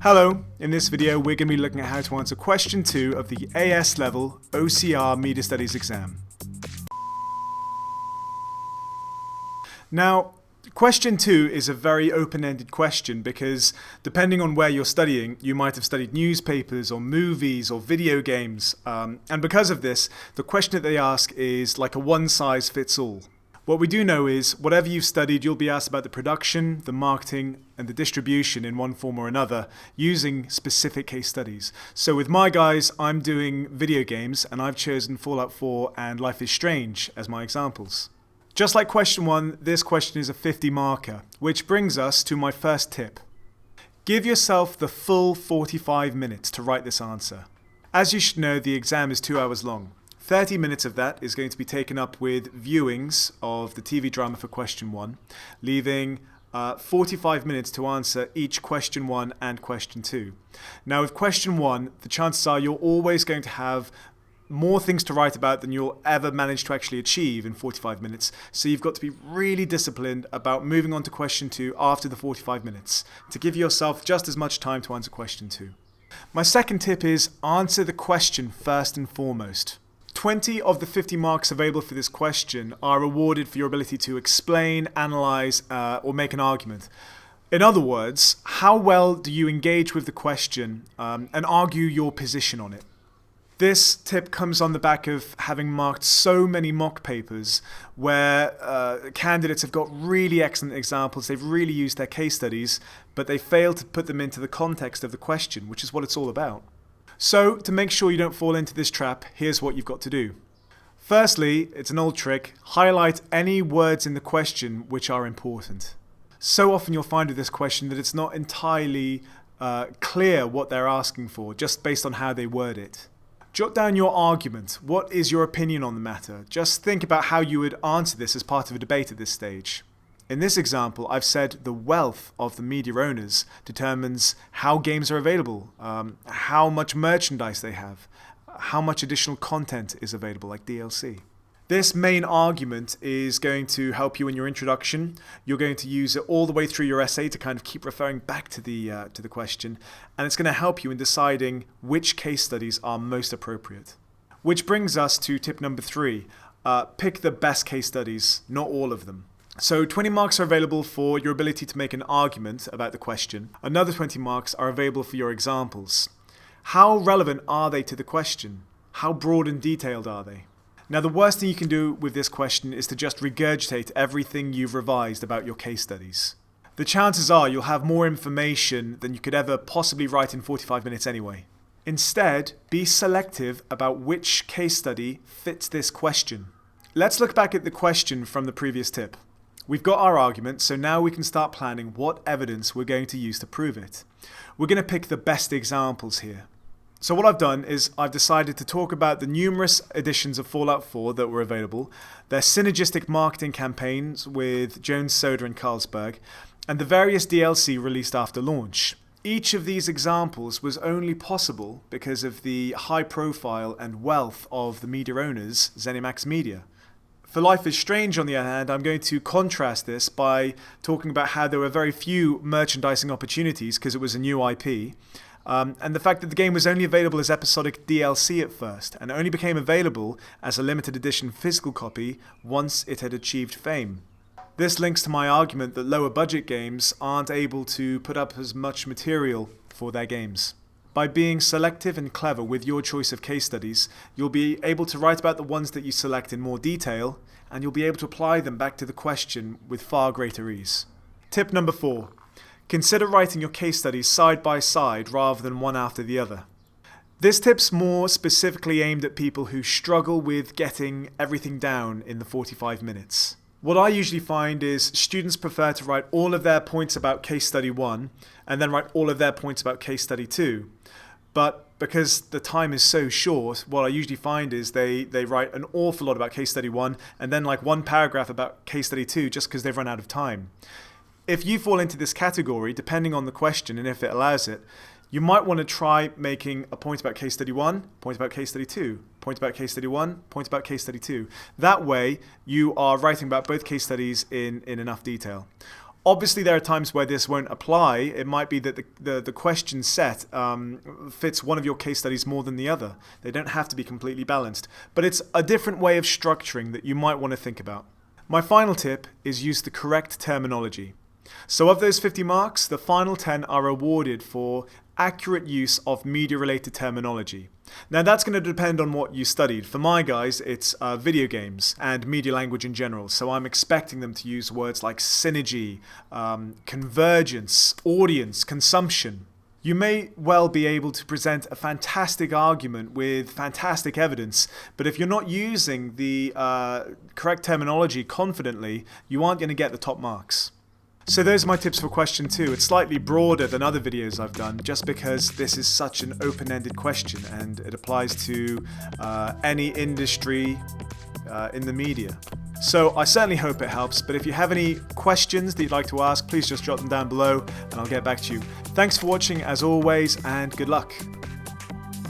Hello, in this video we're going to be looking at how to answer question 2 of the AS level OCR Media Studies exam. Now, question 2 is a very open-ended question because depending on where you're studying, you might have studied newspapers or movies or video games, and because of this, the question that they ask is like a one-size-fits-all. What we do know is, whatever you've studied, you'll be asked about the production, the marketing, and the distribution in one form or another using specific case studies. So with my guys, I'm doing video games, and I've chosen Fallout 4 and Life is Strange as my examples. Just like question 1, this question is a 50 marker, which brings us to my first tip. Give yourself the full 45 minutes to write this answer. As you should know, the exam is 2 hours long. 30 minutes of that is going to be taken up with viewings of the TV drama for question 1, leaving 45 minutes to answer each question 1 and question 2. Now with question 1, the chances are you're always going to have more things to write about than you'll ever manage to actually achieve in 45 minutes. So you've got to be really disciplined about moving on to question 2 after the 45 minutes to give yourself just as much time to answer question 2. My second tip is answer the question first and foremost. 20 of the 50 marks available for this question are awarded for your ability to explain, analyze, or make an argument. In other words, how well do you engage with the question and argue your position on it? This tip comes on the back of having marked so many mock papers where candidates have got really excellent examples, they've really used their case studies, but they fail to put them into the context of the question, which is what it's all about. So, to make sure you don't fall into this trap, here's what you've got to do. Firstly, it's an old trick, highlight any words in the question which are important. So often you'll find with this question that it's not entirely clear what they're asking for, just based on how they word it. Jot down your argument. What is your opinion on the matter? Just think about how you would answer this as part of a debate at this stage. In this example, I've said the wealth of the media owners determines how games are available, how much merchandise they have, how much additional content is available, like DLC. This main argument is going to help you in your introduction. You're going to use it all the way through your essay to kind of keep referring back to the question, and it's going to help you in deciding which case studies are most appropriate. Which brings us to tip number 3. Pick the best case studies, not all of them. So 20 marks are available for your ability to make an argument about the question. Another 20 marks are available for your examples. How relevant are they to the question? How broad and detailed are they? Now the worst thing you can do with this question is to just regurgitate everything you've revised about your case studies. The chances are you'll have more information than you could ever possibly write in 45 minutes anyway. Instead, be selective about which case study fits this question. Let's look back at the question from the previous tip. We've got our argument, so now we can start planning what evidence we're going to use to prove it. We're going to pick the best examples here. So what I've done is I've decided to talk about the numerous editions of Fallout 4 that were available, their synergistic marketing campaigns with Jones Soda and Carlsberg, and the various DLC released after launch. Each of these examples was only possible because of the high profile and wealth of the media owners, ZeniMax Media. For Life is Strange, on the other hand, I'm going to contrast this by talking about how there were very few merchandising opportunities because it was a new IP, and the fact that the game was only available as episodic DLC at first, and only became available as a limited edition physical copy once it had achieved fame. This links to my argument that lower budget games aren't able to put up as much material for their games. By being selective and clever with your choice of case studies, you'll be able to write about the ones that you select in more detail, and you'll be able to apply them back to the question with far greater ease. Tip number 4. Consider writing your case studies side by side rather than one after the other. This tip's more specifically aimed at people who struggle with getting everything down in the 45 minutes. What I usually find is students prefer to write all of their points about case study 1 and then write all of their points about case study 2. But because the time is so short, what I usually find is they write an awful lot about case study 1 and then like one paragraph about case study 2 just because they've run out of time. If you fall into this category, depending on the question and if it allows it, you might want to try making a point about case study 1, point about case study 2, point about case study 1, point about case study 2. That way, you are writing about both case studies in enough detail. Obviously, there are times where this won't apply. It might be that the question set fits one of your case studies more than the other. They don't have to be completely balanced. But it's a different way of structuring that you might want to think about. My final tip is use the correct terminology. So of those 50 marks, the final 10 are awarded for accurate use of media-related terminology. Now that's going to depend on what you studied. For my guys, it's video games and media language in general. So I'm expecting them to use words like synergy, convergence, audience, consumption. You may well be able to present a fantastic argument with fantastic evidence, but if you're not using the correct terminology confidently, you aren't going to get the top marks. So those are my tips for question 2. It's slightly broader than other videos I've done just because this is such an open-ended question and it applies to any industry in the media. So I certainly hope it helps, but if you have any questions that you'd like to ask, please just drop them down below and I'll get back to you. Thanks for watching as always, and good luck.